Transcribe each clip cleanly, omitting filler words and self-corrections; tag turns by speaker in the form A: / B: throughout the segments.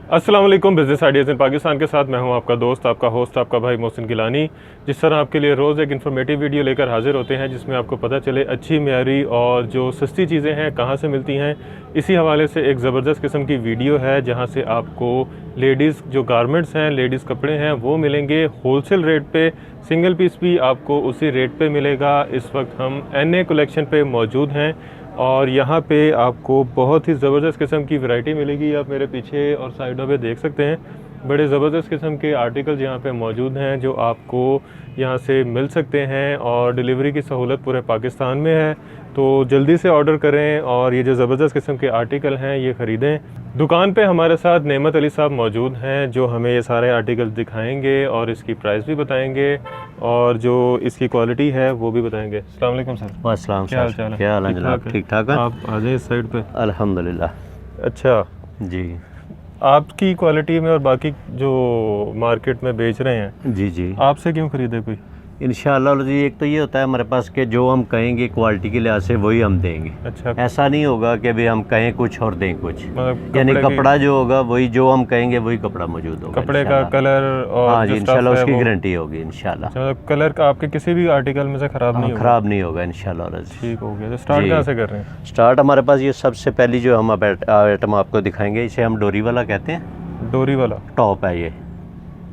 A: अस्सलाम वालेकुम। Business ideas इन पाकिस्तान के साथ मैं हूं आपका दोस्त, आपका होस्ट, आपका भाई मोहसिन गिलानी। जिस तरह आपके लिए रोज़ एक इन्फॉर्मेटिव वीडियो लेकर हाजिर होते हैं जिसमें आपको पता चले अच्छी मियारी और जो सस्ती चीज़ें हैं कहां से मिलती हैं। इसी हवाले से एक ज़बरदस्त किस्म की वीडियो है जहां से आपको लेडीज़ जो गारमेंट्स हैं, लेडीज़ कपड़े हैं वो मिलेंगे होलसेल रेट पे। सिंगल पीस भी आपको उसी रेट पे मिलेगा। इस वक्त हम NA कलेक्शन पे मौजूद हैं और यहाँ पे आपको बहुत ही ज़बरदस्त किस्म की वैरायटी मिलेगी। आप मेरे पीछे और साइडों पे देख सकते हैं, बड़े ज़बरदस्त किस्म के आर्टिकल्स यहाँ पे मौजूद हैं जो आपको यहाँ से मिल सकते हैं और डिलीवरी की सहूलत पूरे पाकिस्तान में है। तो जल्दी से ऑर्डर करें और ये जो ज़बरदस्त किस्म के आर्टिकल हैं ये ख़रीदें। दुकान पे हमारे साथ नेमत अली साहब मौजूद हैं जो हमें ये सारे आर्टिकल्स दिखाएंगे और इसकी प्राइस भी बताएंगे और जो इसकी क्वालिटी है वो भी बताएंगे। अस्सलाम वालेकुम सर।
B: वालेकुम
A: क्या हाल चाल है?
B: क्या हाल है जनाब? ठीक ठाक है।
A: आप आ जाए इस साइड पे।
B: अल्हम्दुलिल्लाह।
A: अच्छा
B: जी
A: आपकी क्वालिटी में और बाकी जो मार्केट में बेच रहे हैं
B: जी जी
A: आपसे क्यों खरीदे कोई?
B: इंशाअल्लाह जी, एक तो ये होता है हमारे पास कि जो हम कहेंगे क्वालिटी के लिहाज से वही हम देंगे।
A: अच्छा
B: ऐसा नहीं होगा कि भाई हम कहें कुछ और दें कुछ,
A: मतलब
B: यानी
A: कपड़े
B: कपड़ा जो होगा वही जो हम कहेंगे वही कपड़ा मौजूद होगा।
A: कपड़े का कलर और
B: हाँ जी,
A: जो stuff
B: इंशाल्लाह
A: है
B: उसकी
A: वो-
B: गारंटी होगी इंशाल्लाह।
A: अच्छा, मतलब कलर का आपके किसी भी आर्टिकल में से ख़राब नहीं होगा?
B: ख़राब नहीं होगा इंशाल्लाह जी।
A: ठीक हो गया। तो स्टार्ट
B: जी।
A: कहाँ से कर रहे हैं?
B: स्टार्ट हमारे पास ये सबसे पहली जो हम आइटम आपको दिखाएंगे इसे हम डोरी वाला कहते हैं।
A: डोरी वाला
B: टॉप है ये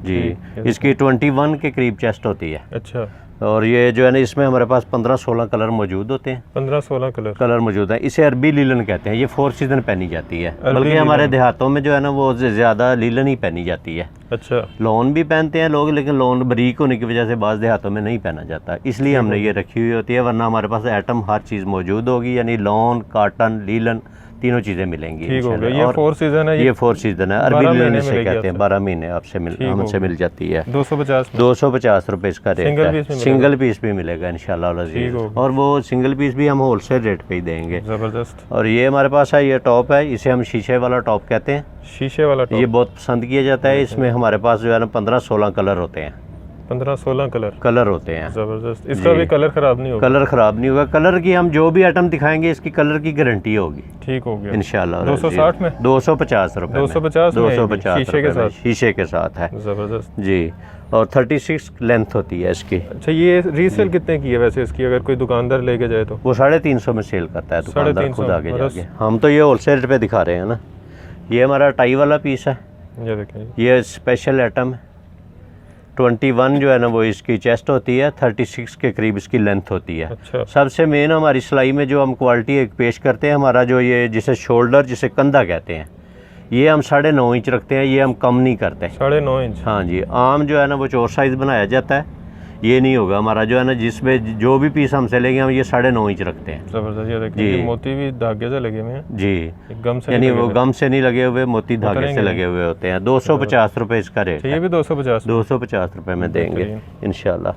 B: जी।
A: ठीक है।
B: इसकी 21 के करीब चेस्ट होती है
A: अच्छा
B: और ये जो है ना इसमें हमारे पास 15-16 कलर मौजूद होते हैं।
A: 15-16 कलर
B: मौजूद है। इसे अरबी लीलन कहते हैं। ये 4 सीजन पहनी जाती है,
A: अरबी
B: बल्कि हमारे
A: लीलन।
B: देहातों में जो है ना वो ज़्यादा लीलन ही पहनी जाती है।
A: अच्छा
B: लॉन भी पहनते हैं लोग, लेकिन लॉन बारीक होने की वजह से बाज़ देहातों में नहीं पहना जाता, इसलिए हमने ये रखी हुई होती है। वरना हमारे पास आइटम हर चीज़ मौजूद होगी, यानी लॉन, काटन, लीलन तीनों चीज़ें मिलेंगी।
A: ठीक हो गया।
B: इंशाल्लाह।
A: ये
B: और
A: 4 सीजन है।
B: ये 4 सीजन है। अरबी
A: 12
B: लीलन
A: महीने
B: इसे
A: मिलेगी
B: कहते हैं।
A: आपसे।
B: 12 महीने आपसे
A: ठीक हो
B: हमसे
A: गया।
B: मिल जाती है।
A: 250
B: 250 रुपये इसका रेट
A: सिंगल
B: है।
A: पीस भी मिलेगा?
B: सिंगल पीस भी मिलेगा इंशाल्लाह
A: ठीक
B: अज़ीज़।
A: हो गया।
B: और वो सिंगल पीस भी हम होलसेल रेट पे ही देंगे।
A: ज़बरदस्त।
B: और ये हमारे पास है, ये टॉप है, इसे हम शीशे वाला टॉप कहते हैं।
A: शीशे वाला
B: ये
A: टॉप
B: बहुत पसंद किया जाता है। इसमें हमारे पास जो है ना 15-16 कलर होते हैं।
A: 15-16 कलर
B: होते हैं।
A: ज़बरदस्त। इसका
B: जी।
A: भी कलर ख़राब नहीं होगा?
B: कलर ख़राब नहीं होगा। कलर की हम जो भी आइटम दिखाएंगे इसकी कलर की गारंटी होगी
A: ठीक हो गया।
B: इंशाल्लाह।
A: 260 में?
B: 250 रुपये।
A: 250 में?
B: 250
A: शीशे के साथ?
B: शीशे के साथ है
A: ज़बरदस्त।
B: जी। और 36 लेंथ होती है इसकी।
A: अच्छा ये रीसेल कितने की है वैसे इसकी, अगर कोई दुकानदार लेके जाए तो?
B: वो 350 में सेल करता है दुकानदार
A: 350
B: खुद आगे
A: बस।
B: जाके। हम तो ये होलसेल रेट पे दिखा रहे हैं ना। ये हमारा टाई वाला पीस है।
A: ये देखें।
B: ये स्पेशल आइटम है। 21 जो है ना वो इसकी चेस्ट होती है, 36 के करीब इसकी लेंथ होती है।
A: अच्छा
B: सबसे मेन हमारी सिलाई में जो हम क्वालिटी एक पेश करते हैं, हमारा जो ये जिसे शोल्डर, जिसे कंधा कहते हैं, ये हम 9.5 इंच रखते हैं। ये हम कम नहीं करते।
A: 9.5 इंच?
B: हाँ जी। आम जो है ना वो 4 साइज़ बनाया जाता है, ये नहीं होगा हमारा जो है ना। जिसमें जो भी पीस हमसे लेंगे हम ये 9.5 इंच रखते हैं
A: ज़बरदस्त। ये देखिए,
B: जी।
A: ये मोती भी धागे से लगे हुए हैं।
B: जी।
A: गम से
B: यानी
A: नहीं
B: वो
A: लगे
B: गम से नहीं लगे हुए, मोती धागे
A: उतरेंगे
B: से
A: नहीं।
B: लगे हुए होते हैं। 250 रुपये इसका रेट
A: अच्छा,
B: है।
A: ये भी 250?
B: 250 रुपये में देंगे
A: बेहतरीन।
B: इंशाल्लाह।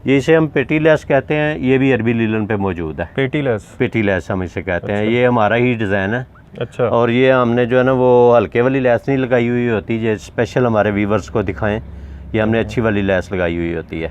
B: ये इसे हम पेटी लेस कहते हैं। ये भी अरबी लीलन पे मौजूद है।
A: पेटी लेस?
B: पेटी लेस हम इसे कहते हैं। ये हमारा ही डिज़ाइन है।
A: अच्छा
B: और ये हमने जो है ना वो हल्के वाली लेस नहीं लगाई हुई होती, ये स्पेशल हमारे व्यूवर्स को दिखाएं। ये हमने अच्छी वाली लेस लगाई हुई होती है।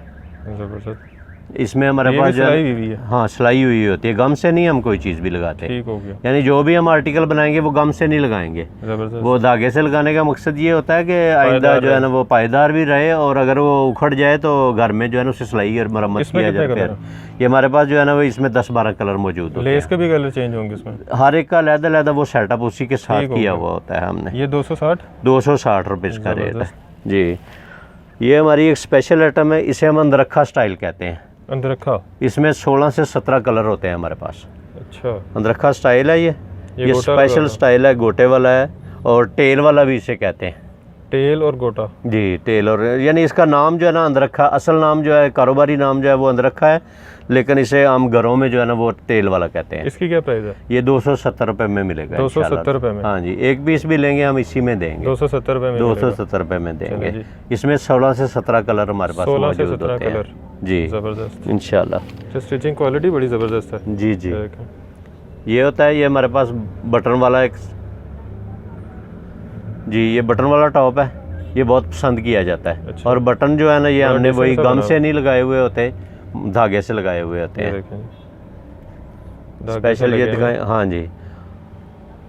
A: ज़बरदस्त।
B: इसमें हमारे
A: ये
B: पास
A: भी
B: जो
A: सिलाई
B: है
A: हुई है?
B: हाँ सिलाई हुई होती है। गम से नहीं हम कोई चीज़ भी लगाते।
A: ठीक हो गया।
B: यानी जो भी हम आर्टिकल बनाएंगे वो गम से नहीं लगाएंगे।
A: ज़बरदस्त।
B: वो धागे से लगाने का मकसद ये होता है कि आइंदा जो है ना वो पायदार भी रहे, और अगर वो उखड़ जाए तो घर में जो है ना उसे सिलाई और मरम्मत
A: इसमें
B: किया
A: कितने
B: जाए।
A: कलर
B: ये हमारे पास जो है ना वो इसमें 10-12 कलर मौजूद होते
A: लेस के भी कलर चेंज होंगे इसमें?
B: हैं। हर एक का अलग-अलग वो सेटअप उसी के साथ
A: ठीक हो
B: किया
A: गया।
B: हुआ होता है हमने।
A: ये 260?
B: 260 रुपये इसका रेट है
A: ज़बरदस्त।
B: जी। ये हमारी एक स्पेशल आइटम है, इसे हम अंदरखा स्टाइल कहते हैं।
A: अंदर रखा?
B: इसमें 16 से 17 कलर होते हैं हमारे पास।
A: अच्छा
B: अंदरखा स्टाइल है ये
A: गोटा
B: स्पेशल
A: लगा हुआ।
B: स्टाइल है, गोटे वाला है और टेल वाला भी इसे कहते हैं।
A: टेल और गोटा?
B: जी टेल और, यानी इसका नाम जो है ना अंदरखा, असल नाम जो है कारोबारी नाम जो है वो अंदरखा है, लेकिन इसे हम घरों में जो है ना वो टेल वाला कहते हैं।
A: इसकी क्या प्राइस है?
B: ये 270 रुपये में मिलेगा
A: 270 रुपये में?
B: हाँ जी। एक पीस भी लेंगे हम इसी में देंगे।
A: 270 रुपये में?
B: 270 रुपये में देंगे।
A: जी।
B: इसमें 16 से 17 कलर हमारे पास
A: 16 से
B: मौजूद
A: 17
B: होते हैं
A: कलर?
B: जी
A: ज़बरदस्त।
B: इंशाल्लाह।
A: स्टिचिंग क्वालिटी बड़ी ज़बरदस्त है।
B: जी जी।
A: ये देखें।
B: ये होता है, ये हमारे पास बटन वाला एक जी, ये बटन वाला टॉप है। ये बहुत पसंद किया जाता है।
A: अच्छा।
B: और बटन जो है ना ये
A: बड़ा
B: हमने वही
A: डिफरेंस है
B: गम
A: बना
B: से नहीं लगाए हुए होते, धागे से लगाए हुए होते
A: ये
B: हैं।
A: देखें। धागे से
B: स्पेशल ये
A: लगे हुए हैं।
B: दिखाएं। हाँ जी।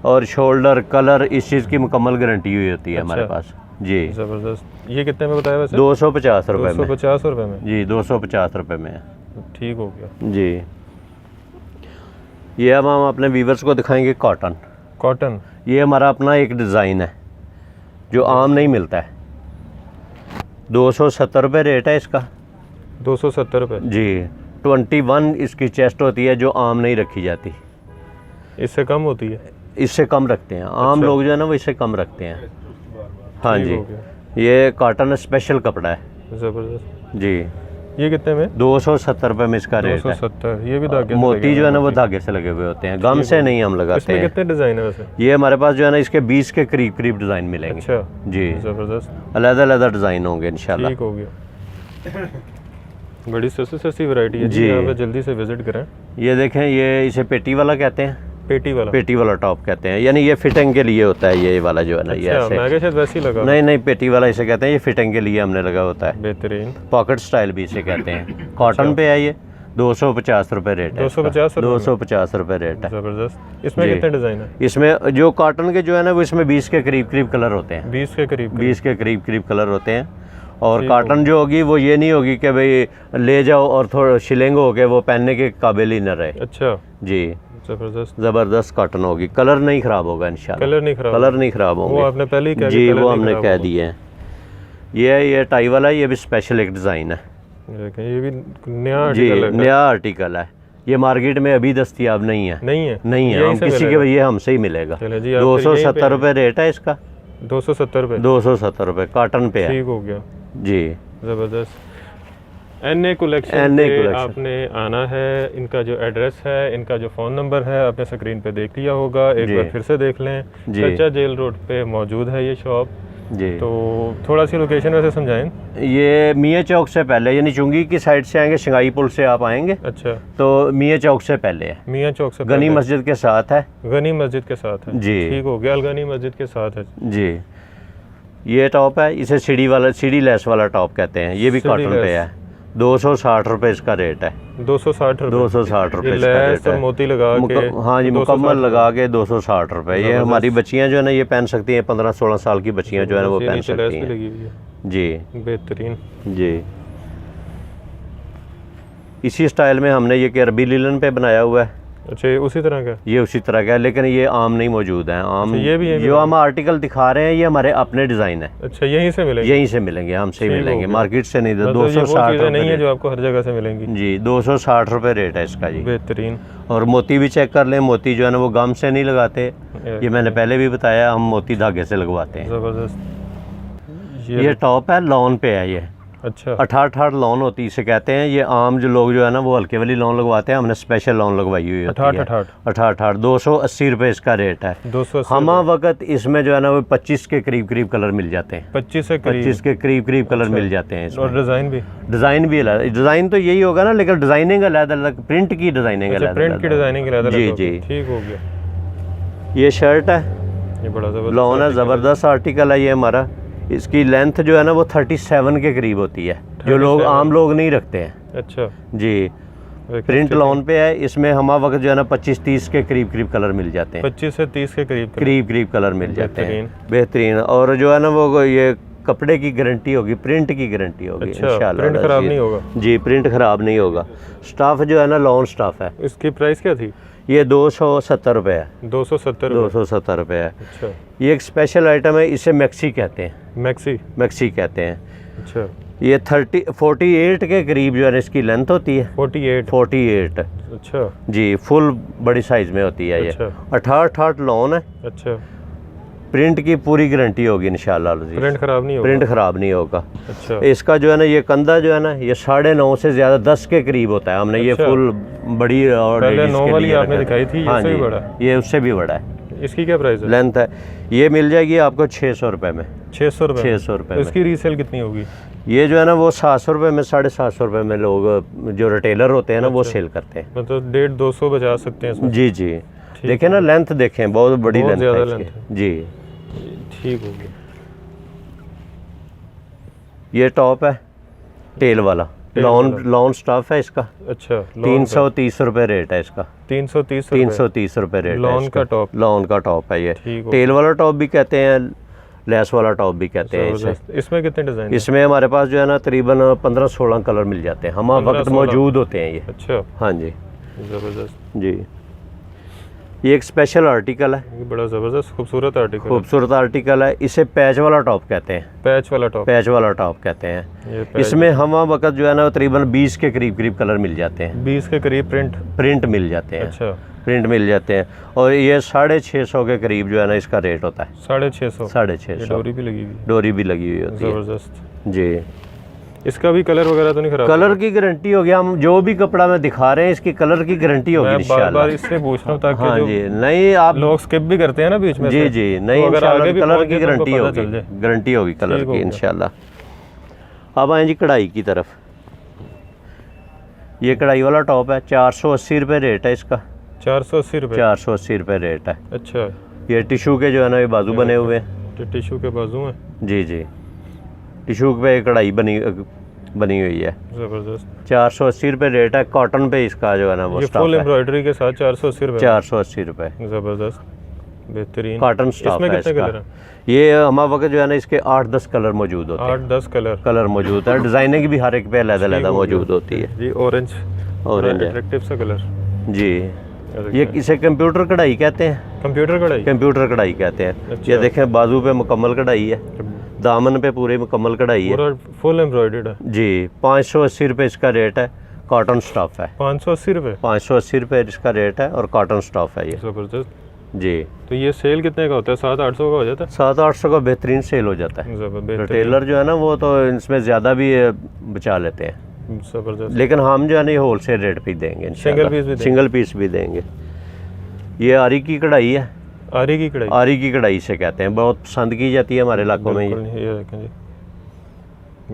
B: और शोल्डर कलर इस चीज़ की मुकम्मल गारंटी हुई होती है हमारे पास जी।
A: ज़बरदस्त। ये कितने में बताया वैसे?
B: 250 रुपये में।
A: 250 रुपये में
B: जी 250 रुपये में है।
A: ठीक हो गया
B: जी। ये अब हम अपने व्यूवर्स को दिखाएंगे कॉटन।
A: कॉटन,
B: ये हमारा अपना एक डिज़ाइन है जो आम नहीं मिलता है। 270 रुपये रेट है इसका।
A: 270 रुपये
B: जी। 21 इसकी चेस्ट होती है जो आम नहीं रखी जाती,
A: इससे कम होती है?
B: इससे कम रखते हैं आम लोग जो है ना, वो इससे कम रखते हैं। हाँ
A: ठीक
B: जी।
A: हो गया।
B: ये कॉटन स्पेशल कपड़ा है
A: ज़बरदस्त।
B: जी।
A: ये कितने में?
B: 270 रुपये में इसका रेट है।
A: 270। ये भी धागे से
B: मोती
A: लगे
B: जो है
A: हैं,
B: ना वो
A: मोती।
B: धागे से लगे हुए होते हैं, गम से नहीं हम लगाते
A: इसमें
B: हैं।
A: कितने डिज़ाइन है वैसे?
B: ये हमारे पास जो है ना इसके 20 के करीब करीब डिज़ाइन मिलेंगे।
A: अच्छा
B: जी।
A: ज़बरदस्त।
B: अलग-अलग डिज़ाइन होंगे इंशाल्लाह।
A: ठीक हो गया। बड़ी सस्ती सस्ती वैरायटी है
B: जी।
A: जी, यहाँ पे जल्दी से विजिट करें।
B: ये देखें, ये इसे पेटी वाला कहते हैं,
A: पेटी वाला?
B: पेटी वाला टॉप कहते हैं, यानी ये फिटिंग के लिए होता है ये वाला जो है ना। ये
A: अच्छा,
B: ऐसे
A: मैं क्या शायद वैसे ही लगा।
B: नहीं नहीं, पेटी वाला इसे कहते हैं, ये फिटिंग के लिए हमने लगा होता है।
A: बेहतरीन।
B: पॉकेट स्टाइल भी इसे कहते हैं। कॉटन पे है ये। 250 रुपये रेट है।
A: 250 रुपये?
B: 250 रुपये रेट है।
A: ज़बरदस्त। इसमें
B: जी।
A: कितने डिज़ाइन है?
B: इसमें जो कॉटन के जो है ना वो इसमें 20 के करीब करीब कलर होते हैं।
A: 20 के करीब?
B: 20 के करीब करीब कलर होते हैं। और
A: ठीक
B: कॉटन जो होगी वो ये नहीं होगी कि भाई ले जाओ और थोड़ा शिलेंग हो के वो पहनने के काबिल ही न रहे।
A: अच्छा
B: जी।
A: ज़बरदस्त।
B: ज़बरदस्त कॉटन होगी, कलर नहीं ख़राब होगा इंशाल्लाह।
A: कलर नहीं खराब?
B: कलर नहीं ख़राब होंगे।
A: वो आपने पहले ही कहा कि
B: जी,
A: कलर
B: वो
A: नहीं
B: हमने
A: खराब
B: कह
A: होगा।
B: दिए हैं। ये टाई वाला, ये भी स्पेशल एक डिज़ाइन है
A: देखें, ये भी नया
B: जी,
A: आर्टिकल है।
B: नया आर्टिकल है। ये मार्केट में अभी दस्तयाब नहीं है।
A: नहीं है?
B: नहीं है,
A: यहीं
B: हम
A: से
B: किसी के
A: मिलेगा?
B: ये हमसे ही मिलेगा।
A: चले जी, आप फिर यहीं
B: 270
A: पे
B: रुपये रेट है इसका।
A: 270 रुपये?
B: 270 रुपये कॉटन पे है
A: ठीक हो गया।
B: जी।
A: ज़बरदस्त। NA कलेक्शन
B: NA
A: पे
B: कलेक्शन।
A: आपने आना है। इनका जो एड्रेस है, इनका जो फ़ोन नंबर है आपने स्क्रीन पे देख लिया होगा, एक
B: जी।
A: बार फिर से देख लें।
B: जी।
A: चर्चा जेल रोड पे मौजूद है ये शॉप।
B: जी।
A: तो थोड़ा सी लोकेशन वैसे समझाएं।
B: ये मियाँ चौक से पहले, यानी चुंगी की साइड से आएंगे, शंघाई पुल से आप आएंगे
A: अच्छा,
B: तो मियाँ चौक से पहले है।
A: मियाँ चौक से
B: गनी
A: पहले?
B: मस्जिद के साथ है।
A: गनी मस्जिद के साथ है?
B: जी।
A: ठीक हो गया, गनी मस्जिद के साथ है।
B: जी। ये टॉप है, इसे सीढ़ी लेस वाला टॉप कहते हैं। ये भी
A: सीढ़ी
B: कॉटन पे
A: लेस।
B: है। 260 रुपये इसका रेट है।
A: 260 रुपये?
B: 260 रुपये
A: ये
B: इसका
A: लैस
B: रेट
A: और
B: है।
A: मोती लगा के?
B: हाँ जी,
A: 260
B: मुकम्मल लगा के 260 रुपये। ये
A: ज़बरदस्त।
B: हमारी बच्चियाँ जो है ना ये पहन सकती हैं, 15-16 साल की बच्चियाँ जो है ना वो
A: ये
B: पहन
A: नीचे लैस
B: सकती
A: भी
B: हैं।
A: लगी हुई है।
B: जी।
A: बेहतरीन।
B: जी। इसी स्टाइल में हमने ये अरबी लीलन पे बनाया हुआ है।
A: अच्छा, ये उसी तरह का?
B: ये उसी तरह का है, लेकिन ये आम नहीं मौजूद है। आम
A: अच्छा, ये भी है?
B: जो हम आर्टिकल दिखा रहे हैं ये हमारे अपने डिज़ाइन है।
A: अच्छा, यहीं से मिलेंगे?
B: यहीं से मिलेंगे, हमसे ही
A: ठीक हो
B: मिलेंगे,
A: गया।
B: मार्केट से नहीं।
A: मतलब ये वो
B: 260
A: चीज़ें नहीं है
B: रुपये
A: जो आपको हर जगह से मिलेंगी?
B: जी। 260 रुपये रेट है इसका जी।
A: बेहतरीन।
B: और मोती भी चेक कर लें, मोती जो है ना वो गम से नहीं लगाते। ये मैंने पहले भी बताया, हम मोती धागे से लगवाते हैं।
A: ज़बरदस्त।
B: ये टॉप है, लॉन पे है ये।
A: अच्छा,
B: 68 लॉन होती है इसे कहते हैं। ये आम जो लोग जो है ना वो हल्के वाली लॉन लगवाते हैं, हमने स्पेशल लॉन लगवाई हुई होती है। 68 280 रुपये इसका रेट है।
A: 280?
B: हमा वक्त इसमें जो है ना वो 25 के करीब करीब कलर मिल जाते हैं।
A: 25 से करीब?
B: 25 के करीब करीब कलर मिल जाते हैं इसमें।
A: और डिज़ाइन भी?
B: डिज़ाइन भी अलग, डिज़ाइन तो यही होगा ना, लेकिन डिज़ाइनिंग अलग अलग, प्रिंट की डिज़ाइनिंग
A: अच्छा,
B: अलग
A: प्रिंट की डिज़ाइनिंग अलग
B: जी
A: अलग
B: जी।
A: होगी। ठीक हो गया।
B: ये शर्ट है,
A: ये बड़ा ज़बरदस्त
B: लॉन है,
A: आर्टिकल
B: ज़बरदस्त आर्टिकल है ये हमारा। इसकी लेंथ जो है ना वो 37 के करीब होती है, जो लोग
A: 37?
B: आम लोग नहीं रखते हैं।
A: अच्छा
B: जी।
A: देखिए,
B: प्रिंट लॉन पे है, इसमें हमा वक्त जो है ना 25-30 के करीब करीब कलर मिल जाते हैं।
A: 25 से 30 के करीब
B: करीब कलर मिल जाते हैं।
A: बेहतरीन।
B: बेहतरीन। और जो है ना वो ये कपड़े की गारंटी होगी, प्रिंट की गारंटी होगी
A: अच्छा,
B: इंशाल्लाह।
A: प्रिंट खराब नहीं होगा?
B: जी, प्रिंट खराब नहीं होगा। स्टाफ जो है ना लॉन स्टाफ है।
A: इसकी प्राइस क्या थी?
B: ये 270 रुपये है।
A: 270 रुपये?
B: 270 रुपये है।
A: अच्छा,
B: ये एक स्पेशल आइटम है, इसे मैक्सी कहते हैं।
A: मैक्सी?
B: मैक्सी कहते हैं।
A: अच्छा,
B: ये 48 के करीब जो है ना इसकी लेंथ होती है।
A: 48?
B: 48
A: अच्छा
B: जी, फुल बड़ी साइज़ में होती है ये।
A: अच्छा।
B: 68 लॉन है।
A: अच्छा,
B: प्रिंट की पूरी गारंटी होगी इंशाल्लाह।
A: प्रिंट खराब नहीं होगा?
B: प्रिंट खराब नहीं होगा।
A: अच्छा,
B: इसका जो है ना ये कंधा जो है ना ये 9.5 से ज़्यादा 10 के करीब होता है। हमने ये
A: अच्छा।
B: फुल बड़ी और
A: पहले
B: ladies
A: 9
B: के
A: वाली
B: लिए
A: आपने
B: रखा
A: दिखाई
B: था।
A: थी, ये
B: हाँ
A: उससे भी
B: जी,
A: बड़ा है?
B: ये उससे भी बड़ा है।
A: इसकी क्या प्राइस है?
B: लेंथ है, ये मिल जाएगी आपको 600 रुपये में।
A: 600 रुपये?
B: 600 रुपये में।
A: इसकी रीसेल कितनी होगी?
B: ये जो है ना वो 700 रुपये में, 750 रुपये में लोग जो रिटेलर होते हैं ना वो सेल करते हैं।
A: मतलब 150-200 बचा सकते हैं इसमें?
B: जी जी। देखें ना लेंथ, देखें बहुत बड़ी
A: बहुत
B: लेंथ
A: ज़्यादा
B: है
A: लेंथ
B: इसकी। जी।
A: ठीक हो गया।
B: ये टॉप है टेल वाला, लॉन स्टाफ है इसका।
A: अच्छा,
B: 330 रुपये रेट है इसका।
A: 330
B: 330 रुपये रेट है
A: लॉन
B: इसका।
A: का टॉप।
B: लॉन का टॉप है ये।
A: ठीक हो
B: टेल वाला टॉप भी कहते हैं, लेस वाला टॉप भी कहते हैं इसे।
A: जबरदस्त। इसमें कितने डिज़ाइन?
B: इसमें हमारे पास जो है ना तकरीबन 15-16 कलर मिल जाते हैं, हम वक्त
A: 15-16
B: मौजूद होते हैं ये।
A: अच्छा,
B: हाँ जी
A: ज़बरदस्त।
B: जी। ये एक स्पेशल आर्टिकल है,
A: ये बड़ा ज़बरदस्त खूबसूरत आर्टिकल।
B: खूबसूरत आर्टिकल है। इसे पैच वाला टॉप कहते हैं,
A: पैच वाला टॉप।
B: पैच वाला टॉप कहते हैं।
A: ये पैच
B: इसमें हम वक्त जो है ना तकरीबन 20 के करीब कलर मिल जाते हैं,
A: 20 के करीब
B: प्रिंट मिल जाते हैं।
A: अच्छा,
B: प्रिंट मिल जाते हैं। और ये 650 के करीब जो है ना इसका रेट होता है।
A: 650।
B: 650।
A: डोरी भी लगी हुई है।
B: डोरी भी लगी हुई होती है
A: ज़बरदस्त।
B: जी।
A: इसका भी कलर वगैरह तो नहीं खराब?
B: कलर की गारंटी होगी, हम जो भी कपड़ा में दिखा रहे हैं इसकी कलर की गारंटी होगी
A: मैं बार
B: इंशाल्लाह।
A: बार इससे पूछ रहा हूँ ताकि
B: हाँ
A: जो
B: जी, नहीं आप
A: लोग स्किप भी करते हैं ना बीच में
B: जी
A: से,
B: जी, नहीं
A: तो अगर
B: इंशाल्लाह
A: आगे भी
B: कलर
A: पहुंच
B: की
A: जाए तो
B: गारंटी
A: उनको पता
B: होगी,
A: चल जाए।
B: गारंटी होगी कलर
A: ठीक हो
B: की
A: गया।
B: इंशाल्लाह। अब आए जी कढ़ाई की तरफ। ये कढ़ाई वाला टॉप है, 480 रुपये रेट है इसका।
A: 480 रुपये।
B: 480 रुपये रेट है।
A: अच्छा,
B: ये टिशू के जो है ना ये बाजू बने हुए हैं।
A: तो टिशू के बाजू में
B: जी जी, टिशू पे कढ़ाई बनी हुई है।
A: ज़बरदस्त।
B: 480 रुपये रेट है। कॉटन पे इसका जो है ना वो
A: ये
B: स्टफ
A: फुल
B: है।
A: एम्ब्रॉयडरी के साथ 480 रुपये।
B: 480 रुपये
A: ज़बरदस्त, बेहतरीन।
B: कॉटन स्टफ
A: इसमें
B: है
A: कितने
B: इसका।
A: कलर हैं?
B: ये हमारे वक्त जो है ना इसके 8-10 कलर मौजूद होते हैं।
A: 8-10 कलर
B: मौजूद है। डिज़ाइनिंग भी हर एक पे अलग-अलग मौजूद होती है।
A: जी। ऑरेंज,
B: ऑरेंज है
A: अट्रैक्टिव सा कलर।
B: जी। ये इसे कंप्यूटर कढ़ाई कहते हैं।
A: कंप्यूटर कढ़ाई।
B: कंप्यूटर कढ़ाई कहते हैं।
A: अच्छा।
B: ये देखें बाजू पे मुकम्मल कढ़ाई है, दामन पे पूरी मुकम्मल कढ़ाई है।
A: पूरा फुल एम्ब्रॉयडर्ड है।
B: जी। 580 रुपये इसका रेट है। कॉटन स्टफ है।
A: 580 रुपये।
B: 580 रुपये इसका रेट है और कॉटन स्टफ है ये।
A: ज़बरदस्त।
B: जी।
A: तो ये सेल कितने का होता है? 700-800 का हो जाता है?
B: 700-800 का बेहतरीन सेल हो जाता है।
A: बेहतरीन।
B: रिटेलर जो है ना वो तो इसमें ज़्यादा भी बचा लेते हैं,
A: ज़बरदस्त।
B: लेकिन हम जो है ना ये होल सेल रेट पे ही देंगे इंशाल्लाह।
A: सिंगल पीस भी देंगे?
B: सिंगल पीस भी देंगे। ये आरी की कढ़ाई है।
A: आरी की कढ़ाई।
B: आरी की कढ़ाई से कहते हैं, बहुत पसंद की जाती है हमारे इलाकों में
A: बिल्कुल नहीं, ये देखें जी,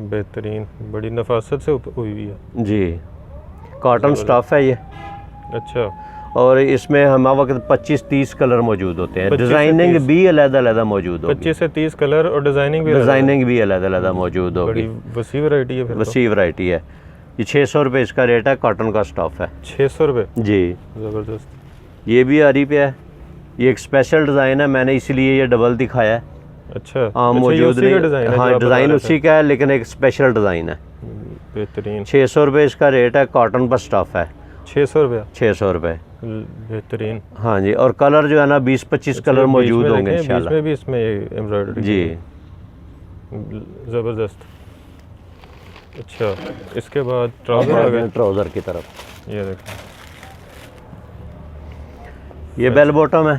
A: बेहतरीन, बड़ी नफासत से हुई हुई है
B: जी। कॉटन स्टफ है ये।
A: अच्छा,
B: और इसमें हम वक्त 25-30 कलर मौजूद होते हैं।
A: 25 से
B: डिज़ाइनिंग
A: 30
B: भी अलग-अलग मौजूद होगी।
A: 25 से 30 कलर और डिज़ाइनिंग भी
B: डिज़ाइनिंग भी अलग-अलग मौजूद
A: बड़ी
B: होगी।
A: वसी वैरायटी है फिर तो।
B: वसी वैरायटी है। ये 600 रुपये इसका रेट है। कॉटन का स्टफ है
A: 600 रुपये।
B: जी।
A: ज़बरदस्त।
B: ये भी आरी पे है। ये एक स्पेशल डिज़ाइन है, मैंने इसलिए ये डबल दिखाया है।
A: अच्छा,
B: हाँ
A: ये
B: मौजूद
A: उसी का
B: नहीं।
A: डिज़ाइन है
B: हाँ
A: जो आप बता
B: डिज़ाइन
A: रहे
B: उसी का है, लेकिन एक स्पेशल डिज़ाइन है।
A: थे। बेहतरीन।
B: 600 रुपये इसका रेट है। कॉटन पर स्टफ है।
A: 600 रुपये।
B: 600 रुपये।
A: बेहतरीन।
B: हाँ जी। और कलर जो है ना 20-25 कलर मौजूद होंगे
A: बीच
B: इंशाल्लाह।
A: में भी इसमें एम्ब्रॉयडरी
B: जी।
A: ज़बरदस्त। अच्छा, इसके बाद ट्राउज़र आ गए।
B: ट्राउज़र की तरफ।
A: ये देखें,
B: ये बेल बॉटम है,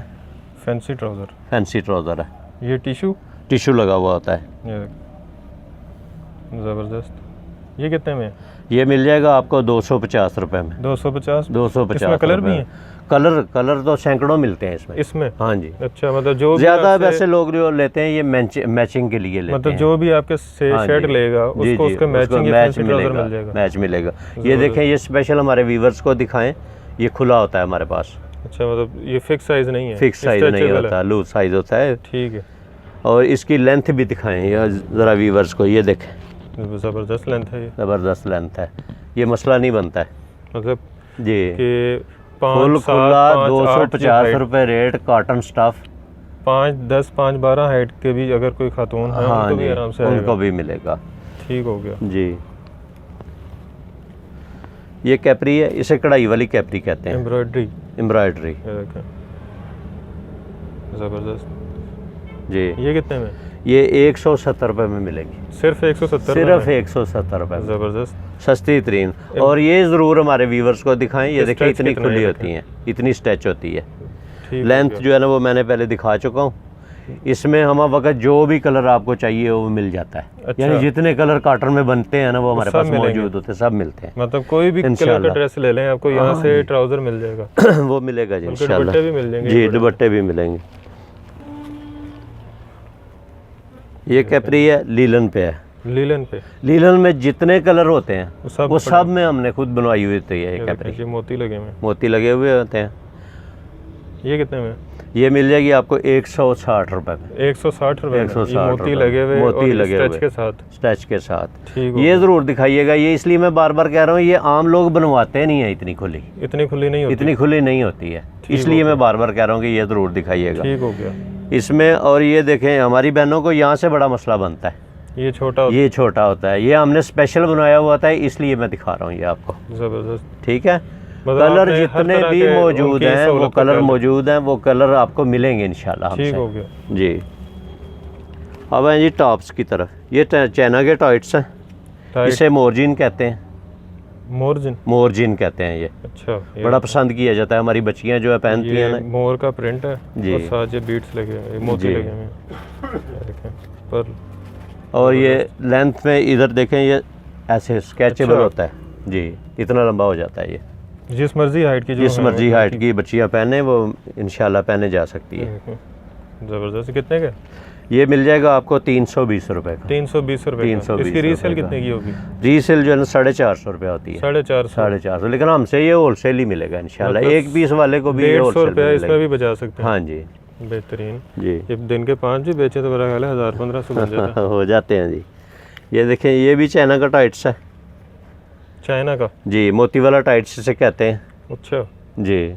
A: फैंसी ट्राउज़र।
B: फैंसी ट्राउज़र है।
A: ये टिशू।
B: टिशू लगा हुआ होता है।
A: ये देखें, ज़बरदस्त। ये कितने में है?
B: ये मिल जाएगा आपको 250 रुपये में।
A: 250।
B: 250
A: इसमें कलर भी
B: रुपये।
A: हैं?
B: कलर तो सैकड़ों मिलते हैं इसमें।
A: इसमें?
B: हाँ जी।
A: अच्छा, मतलब जो भी
B: ज़्यादा
A: आपसे-
B: वैसे लोग जो लेते हैं ये मैचिंग के लिए लेते
A: मतलब
B: हैं।
A: जो भी आपके से
B: हाँ
A: शर्ट
B: जी।
A: लेगा
B: जी,
A: उसको
B: जी,
A: उसका
B: उसको
A: मैचिंग
B: मैच
A: ट्राउज़र
B: मिलेगा,
A: मिल जाएगा।
B: मैच मिलेगा। ये देखें, ये स्पेशल हमारे व्यूवर्स को दिखाएं, ये खुला होता है हमारे पास।
A: अच्छा, मतलब ये फिक्स साइज नहीं है?
B: फिक्स साइज नहीं
A: स्ट्रेचेबल
B: होता, लूज साइज होता है।
A: ठीक है।
B: और इसकी लेंथ भी दिखाएं या ज़रा व्यूवर्स को, ये देखें
A: ज़बरदस्त लेंथ है ये।
B: ज़बरदस्त लेंथ है। ये मसला नहीं बनता है
A: मतलब
B: जी।
A: कि
B: फुल
A: 5, 7,
B: खुला
A: 5, 8
B: 250 रुपये रेट। Cotton stuff.
A: 5, 10, 5, 12 हाइट के भी अगर कोई खातून है
B: हाँ
A: उनको भी
B: जी,
A: आराम से
B: उनको
A: आएगा।
B: भी मिलेगा।
A: ठीक हो गया
B: जी। ये कैपरी है, इसे कढ़ाई वाली कैपरी कहते हैं।
A: एम्ब्रॉयडरी।
B: एम्ब्रॉयडरी।
A: ये देखें, ज़बरदस्त।
B: जी।
A: ये कितने में?
B: ये 170 रुपये में मिलेगी।
A: सिर्फ 170?
B: सिर्फ 170 रुपये में।
A: ज़बरदस्त।
B: सस्ती तरीन। और ये ज़रूर हमारे व्यूवर्स को दिखाएं। ये देखिए
A: स्ट्रेच
B: इतनी
A: कितना
B: खुली
A: है
B: होती हैं, इतनी स्ट्रेच होती है।
A: ठीक हो
B: लेंथ
A: गया।
B: जो है ना वो मैंने पहले दिखा चुका हूँ। इसमें हम वक्त जो भी कलर आपको चाहिए वो मिल जाता है।
A: अच्छा।
B: यानी जितने कलर कॉटन में बनते हैं ना वो हमारे
A: सब
B: पास
A: मिलेंगे?
B: मौजूद होते हैं, सब मिलते हैं।
A: मतलब कोई भी कलर का
B: इंशाल्लाह।
A: ड्रेस ले लें आपको यहाँ
B: हाँ
A: से
B: जी।
A: ट्राउज़र मिल जाएगा।
B: वो मिलेगा जी
A: उनके
B: इंशाल्लाह।
A: दुपट्टे भी मिल जाएंगे?
B: जी, दुपट्टे भी मिलेंगे। ये कैपरी है, लीलन पे है।
A: लीलन पे?
B: लीलन में जितने कलर होते हैं वो सब
A: पड़े-
B: में हमने खुद बनवाई हुई होती है। ये
A: ये
B: कैपरी
A: देखिए, मोती लगे हुए हैं।
B: मोती लगे हुए होते हैं।
A: ये कितने में?
B: ये मिल जाएगी आपको 160 रुपए में।
A: 160 रुपए में?
B: 160
A: ये मोती लगे हुए
B: मोती लगे हुए
A: स्ट्रेच के साथ।
B: स्ट्रेच के साथ।
A: ठीक
B: ये ज़रूर दिखाइएगा। ये इसलिए मैं बार बार कह रहा हूँ, ये आम लोग बनवाते नहीं है इतनी खुली।
A: इतनी खुली नहीं होती?
B: इतनी खुली नहीं होती है, इसलिए मैं बार बार कह रहा हूँ कि ये ज़रूर दिखाइएगा।
A: ठीक हो गया
B: इसमें। और ये देखें, हमारी बहनों को यहाँ से बड़ा मसला बनता है,
A: ये छोटा
B: ये छोटा होता है। ये हमने स्पेशल बनाया हुआ था, इसलिए मैं दिखा रहा हूँ ये आपको।
A: ज़बरदस्त।
B: ठीक है।
A: मतलब
B: कलर
A: आपने हर
B: जितने
A: तरह
B: भी
A: के
B: मौजूद
A: उनकी
B: हैं, वो
A: सहूलत
B: कलर
A: कर ली।
B: मौजूद हैं, वो कलर आपको मिलेंगे इंशाल्लाह हमसे।
A: ठीक हो गया
B: जी। अब हैं जी टॉप्स की तरफ। ये चाइना के टाइट्स हैं,
A: टाइट।
B: इसे मोरजिन कहते हैं।
A: मोरजिन?
B: मोरजिन कहते हैं ये।
A: अच्छा, ये
B: बड़ा पसंद किया जाता है, हमारी बच्चियां जो है पहनती हैं
A: ये
B: ना।
A: मोर का प्रिंट है
B: जी।
A: और साथ ये बीट्स लगे हैं, मोती
B: जी।
A: लगे हुए हैं। ये देखें पर।
B: और ये लेंथ में इधर देखें, ये ऐसे स्केचेबल
A: अच्छा।
B: होता है जी, इतना लंबा हो जाता है ये।
A: जिस मर्जी हाइट की,
B: जिस मर्जी हाइट की बच्चियां पहने वो इंशाल्लाह पहने जा सकती है।
A: ज़बरदस्त। कितने का?
B: ये मिल जाएगा आपको 320 रुपए का।
A: 320 रुपए?
B: 320
A: इसकी रीसेल
B: रुपए का।
A: कितने की होगी?
B: रीसेल जो है ना 450 रुपया होती है।
A: 450?
B: 450, लेकिन हमसे ये होलसेल ही मिलेगा इंशाल्लाह।
A: मतलब
B: एक पीस वाले को भी
A: 150
B: होलसेल
A: रुपया
B: में
A: इसमें
B: मिलेगा।
A: भी बचा सकते हैं।
B: हाँ जी
A: बेहतरीन
B: जी।
A: ये दिन के 5 भी बेचे तो मेरा ख्याल है 1000-1500 बन जाता है।
B: हो जाते हैं जी। ये देखें, ये भी चाइना का टाइट्स है।
A: चाइना का?
B: जी, मोती वाला टाइट्स से कहते हैं
A: अच्छा
B: जी।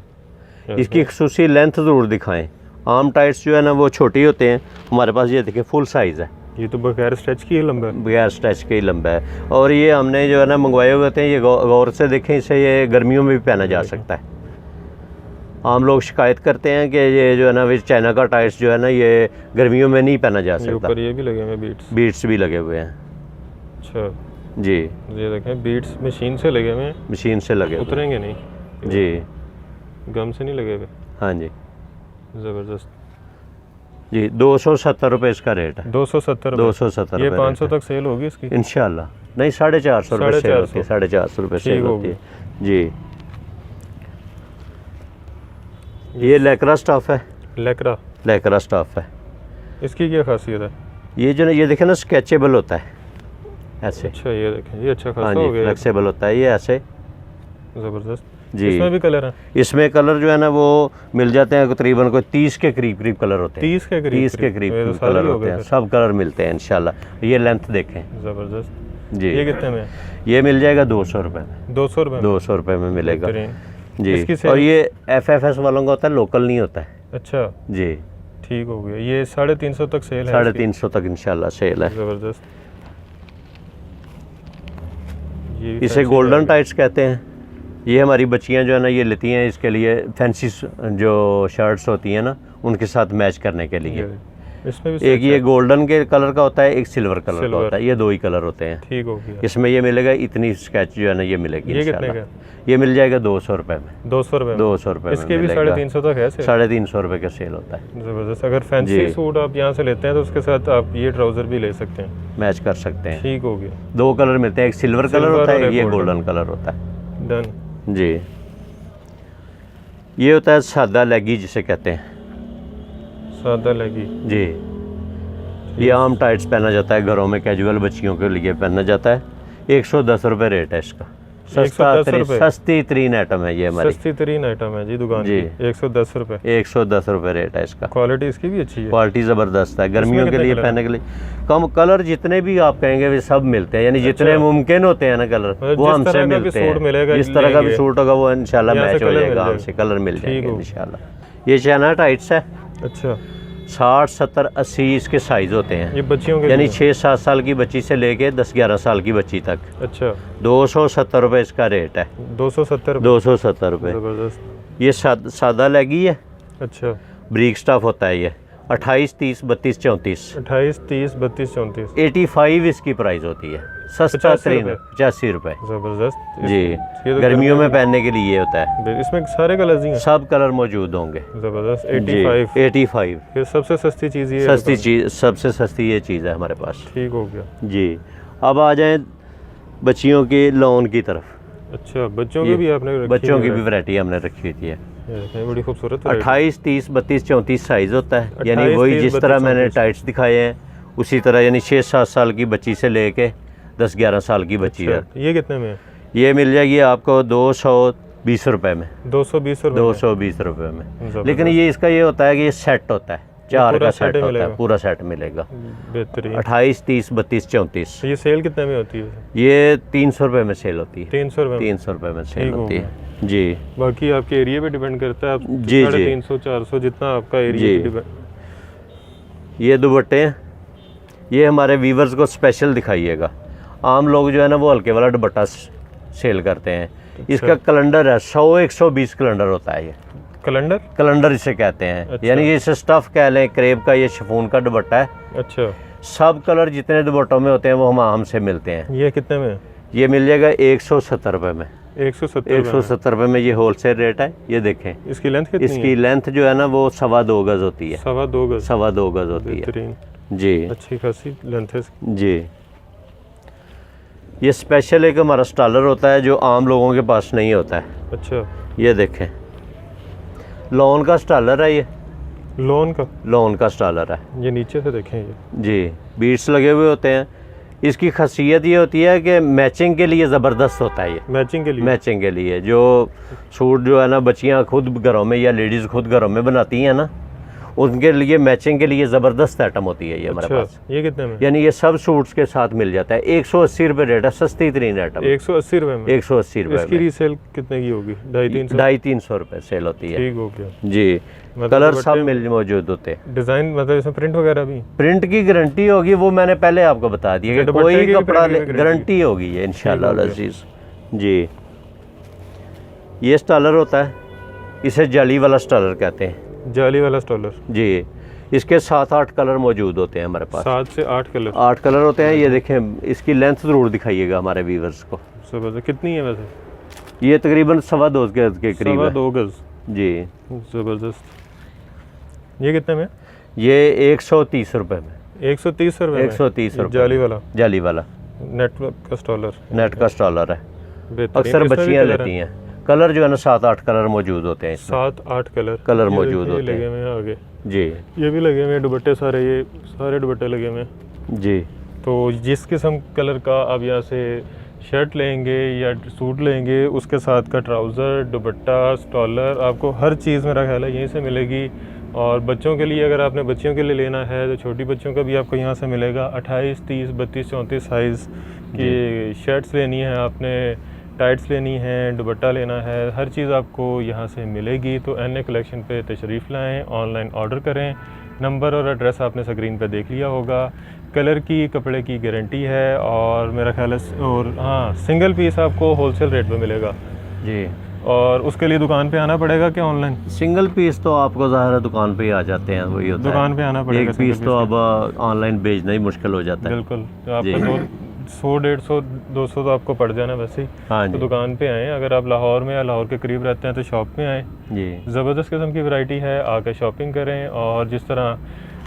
B: इसकी खसूसी लेंथ ज़रूर दिखाएं। आम टाइट्स जो है ना वो छोटी होते हैं, हमारे पास ये देखिए फुल साइज़ है।
A: ये तो बगैर स्ट्रेच की ही लंबा है।
B: बगैर स्ट्रेच के ही लंबा है। और ये हमने जो है ना मंगवाए हुए होते हैं, ये गौर से देखें, इसे ये गर्मियों में भी पहना जा सकता है। आम लोग शिकायत करते हैं कि ये जो है ना चाइना का टाइट्स जो है ना ये गर्मियों में नहीं पहना जा
A: ये
B: सकता।
A: ऊपर ये भी लगे हुए बीट्स?
B: बीट्स भी लगे हुए हैं
A: अच्छा
B: जी।
A: ये देखें बीट्स मशीन से लगे हुए हैं,
B: मशीन से लगे हुए
A: उतरेंगे नहीं
B: हैं। जी
A: गम से नहीं लगे हुए।
B: हाँ जी
A: ज़बरदस्त
B: जी। 270 रुपये इसका रेट है।
A: 270
B: 270
A: ये
B: रुपये
A: 500 तक सेल होगी इसकी
B: इंशाल्लाह। नहीं, 450 रुपये सेल होती है। 450 रुपये सेल होती है जी। ये लेकरा स्टफ है। लेकरा स्टफ है।
A: इसकी क्या खासियत है?
B: ये जो ना, ये देखें ना स्केचेबल होता है ऐसे।
A: अच्छा ये देखें, ये अच्छा
B: हाँ
A: खासा
B: जी,
A: हो गया।
B: फ्लेक्सिबल होता है ये ऐसे।
A: ज़बरदस्त
B: जी।
A: इसमें भी कलर है?
B: इसमें कलर जो है ना वो मिल जाते हैं तकरीबन कोई 30 के करीब कलर होते हैं।
A: 30 के करीब?
B: 30 के करीब कलर होते हैं। सब कलर मिलते हैं इंशाल्लाह। ये लेंथ देखें।
A: ज़बरदस्त
B: जी।
A: ये कितने में?
B: ये मिल जाएगा 200 रुपये में।
A: 200 रुपये?
B: 200 रुपये में मिलेगा जी।
A: इसकी
B: और ये FFS वालों का होता है, लोकल नहीं होता है।
A: अच्छा
B: जी।
A: ठीक हो गया। ये 350 तक सेल है?
B: 350 तक इंशाल्लाह सेल है।
A: ज़बरदस्त।
B: इसे गोल्डन टाइट्स कहते हैं। ये हमारी बच्चियां जो है ना ये लेती हैं इसके लिए, फैंसी जो शर्ट्स होती हैं ना उनके साथ मैच करने के लिए।
A: इसमें भी
B: एक ये गोल्डन के कलर का होता है, एक सिल्वर कलर का होता है। ये दो ही कलर होते हैं।
A: ठीक हो गया।
B: इसमें ये मिलेगा, इतनी स्केच जो है ना ये मिलेगी।
A: ये कितने का?
B: ये मिल जाएगा 200 रुपये में।
A: 200 रुपये?
B: 200 रुपये में
A: इसके भी
B: मिलेगा।
A: 350 तक है?
B: 350 रुपये का सेल होता है।
A: ज़बरदस्त। अगर फैंसी सूट आप यहाँ से लेते हैं तो उसके साथ आप ये ट्राउज़र भी ले सकते हैं,
B: मैच कर सकते हैं।
A: ठीक हो गया।
B: दो कलर मिलते हैं, एक सिल्वर कलर होता है, ये गोल्डन कलर होता है।
A: डन
B: जी। ये होता है सादा लेगी जिसे कहते हैं।
A: सादा लेगी
B: जी। ये आम टाइट्स पहना जाता है घरों में, कैजुअल बच्चियों के लिए पहना जाता है। 110 रुपये रेट है इसका। सस्ती तरीन आइटम है ये हमारी।
A: सस्ती तरीन आइटम है जी दुकान
B: जी।
A: की। 110 रुपये?
B: 110 रुपये रेट है इसका।
A: क्वालिटी इसकी भी अच्छी है?
B: क्वालिटी ज़बरदस्त है। गर्मियों के लिए पहनने के लिए कम कलर जितने भी आप कहेंगे वे सब मिलते हैं, यानी जितने मुमकिन होते हैं ना कलर वो हमसे मिलते हैं। जिस तरह का भी सूट होगा वो इंशाल्लाह मैच हो जाएगा हमसे, कलर मिल जाएगा इंशाल्लाह। ये चाइना टाइट्स है।
A: अच्छा
B: 60, 70, 80 इसके साइज़ होते हैं।
A: ये बच्चियों के
B: यानी 6-7 साल की बच्ची से लेके 10-11 साल की बच्ची तक।
A: अच्छा
B: 270 रुपये इसका रेट है।
A: 270?
B: 270 रुपये।
A: ज़बरदस्त।
B: ये सादा लेगी है।
A: अच्छा
B: ब्रीक स्टफ होता है ये। 28, 30, 32, 34।
A: 28, 30, 32, 34।
B: 85 इसकी प्राइस होती है। सस्ता तरीन 85 रुपये।
A: ज़बरदस्त
B: जी।
A: तो
B: गर्मियों में पहनने के लिए होता है।
A: इसमें सारे कलर्स ही हैं?
B: सब कलर मौजूद होंगे।
A: ज़बरदस्त।
B: जी 85।
A: फिर सबसे सस्ती चीज़ ये
B: सस्ती चीज़, सबसे सस्ती ये चीज़ है हमारे पास।
A: ठीक हो गया
B: जी। अब आ जाएं बच्चियों के लॉन की तरफ।
A: अच्छा बच्चों की भी आपने रखी?
B: बच्चों की भी वैरायटी हमने रखी हुई है।
A: बड़ी खूबसूरत।
B: 28, 30, 32, 34 साइज़ होता है। यानी
A: 28,
B: वही
A: 30,
B: जिस तरह
A: 32,
B: मैंने
A: 34
B: टाइट्स दिखाए हैं उसी तरह, यानी 6-7 साल की बच्ची से लेके 10-11 साल की बच्ची है।
A: ये कितने में है?
B: ये मिल जाएगी आपको 20 रुपए में,
A: 220 रुपए
B: 220 रुपए में। लेकिन ये इसका ये होता है कि ये सेट होता है, 4 का सेट होता है, पूरा सेट मिलेगा।
A: बेहतरीन।
B: 28, 30, 32, 34।
A: ये सेल कितने में होती है?
B: ये 300 रुपए में सेल होती है।
A: 300 रुपए
B: 300 रुपए में सेल होती है जी।
A: बाकी आपके एरिया पे डिपेंड करता है, आप
B: जी
A: 350, 400 जितना आपका एरिया डिपेंड।
B: ये दुपट्टे हैं, ये हमारे व्यूवर्स को स्पेशल दिखाइएगा। आम लोग जो है ना वो हल्के वाला दुपट्टा सेल करते हैं। इसका कैलेंडर है, 100-120 कैलेंडर होता है। ये कैलेंडर इसे कहते हैं।
A: अच्छा।
B: यानी कि इसे स्टफ कह लें, क्रेप का, ये शिफॉन का दुपट्टा है।
A: अच्छा।
B: सब कलर जितने दुपट्टों में होते हैं वो हमसे मिलते हैं।
A: ये कितने में?
B: ये मिल जाएगा 170 रुपए में।
A: 170
B: रुपए में ये होलसेल रेट है। ये देखें
A: इसकी लेंथ कितनी
B: इसकी लेंथ जो है ना वो 2.25 गज होती है।
A: 2.25
B: गज होती है जी।
A: अच्छी खासी लेंथ है
B: जी। ये स्पेशल एक हमारा स्टॉलर होता है जो आम लोगों के पास नहीं होता है।
A: अच्छा।
B: ये देखें, लॉन का स्टॉलर है। ये लॉन का स्टॉलर है।
A: ये नीचे से देखें ये
B: जी, बीट्स लगे हुए होते हैं। इसकी खासियत ये होती है कि मैचिंग के लिए ज़बरदस्त होता है। ये मैचिंग के लिए जो सूट जो है ना बच्चियाँ खुद घरों में या लेडीज़ खुद घरों में बनाती हैं ना, उनके लिए मैचिंग के लिए ज़बरदस्त आइटम होती है ये हमारे पास।
A: ये कितने में?
B: यानी ये सब सूट्स के साथ मिल जाता है। 180 रुपये रेट है, सस्ती तरीन आइटम।
A: 180 रुपये में?
B: 180 रुपये।
A: इसकी रीसेल कितने की होगी?
B: 250-300 रुपये सेल होती है।
A: ठीक हो गया
B: जी। कलर सब मौजूद होते हैं।
A: डिज़ाइन मतलब इसमें प्रिंट वगैरह भी?
B: प्रिंट की गारंटी होगी, वो मैंने पहले आपको बता दिया कि कोई कपड़ा गारंटी होगी ये इंशाल्लाह अज़ीज़ जी। ये स्टॉलर होता है, इसे जाली वाला स्टॉलर कहते हैं।
A: जाली वाला स्टॉलर जी।
B: इसके 7-8 कलर मौजूद होते हैं हमारे पास।
A: 7 से 8 कलर?
B: 8 कलर होते हैं। ये देखें, इसकी लेंथ ज़रूर दिखाइएगा हमारे व्यूवर्स को।
A: कितनी है वैसे?
B: ये तकरीबन 2.25 गज के करीब है।
A: 2.25 गज जी। ज़बरदस्त। ये कितने में?
B: ये 130 रुपये में।
A: 130 रुपये?
B: 130 रुपये। जाली वाला
A: नेट का
B: स्टॉलर है। अक्सर बच्चियाँ लेती हैं। कलर जो है ना 7-8 कलर मौजूद होते हैं।
A: 7-8 कलर
B: मौजूद होते हैं।
A: लगे हुए हैं आगे
B: जी।
A: ये भी लगे हुए हैं दुपट्टे सारे, ये सारे दुपट्टे लगे हुए हैं
B: जी।
A: तो जिस किस्म कलर का आप यहाँ से शर्ट लेंगे या सूट लेंगे, उसके साथ का ट्राउज़र, दुपट्टा, स्टॉलर, आपको हर चीज़ मेरा ख्याल है यहीं से मिलेगी। और बच्चों के लिए अगर आपने बच्चियों के लिए लेना है तो छोटी बच्चियों का भी आपको यहाँ से मिलेगा। 28, 30, 32, 34 साइज़ की शर्ट्स लेनी है आपने, टाइट्स लेनी है, दुपट्टा लेना है, हर चीज़ आपको यहाँ से मिलेगी। तो NA कलेक्शन पे तशरीफ़ लाएँ, ऑनलाइन ऑर्डर करें। नंबर और एड्रेस आपने स्क्रीन पे देख लिया होगा। कलर की, कपड़े की गारंटी है और मेरा ख्याल है और हाँ, सिंगल पीस आपको होलसेल रेट पे मिलेगा
B: जी।
A: और उसके लिए दुकान पे आना पड़ेगा क्या ऑनलाइन?
B: सिंगल पीस तो आपको ज़ाहिर है दुकान पे ही आ जाते हैं, वही होता है।
A: दुकान पे आना पड़ेगा।
B: एक पीस तो अब ऑनलाइन भेजना ही मुश्किल हो जाता है।
A: बिल्कुल। तो आपका 100, 150, 200 तो आपको पड़ जाना वैसे ही।
B: हाँ
A: तो दुकान पे आएँ। अगर आप लाहौर में या लाहौर के करीब रहते हैं तो शॉप पे आएँ
B: जी।
A: ज़बरदस्त किस्म की वैरायटी है, आकर शॉपिंग करें। और जिस तरह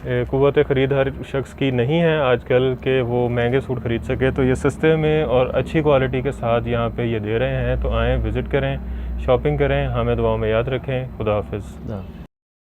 A: क़ुव्वत ख़रीद हर शख्स की नहीं है आजकल के वो महंगे सूट ख़रीद सके, तो ये सस्ते में और अच्छी क्वालिटी के साथ यहाँ पे ये दे रहे हैं। तो आएँ, विज़िट करें, शॉपिंग करें। हमें दुआओं में याद रखें। खुदा हाफ़िज़।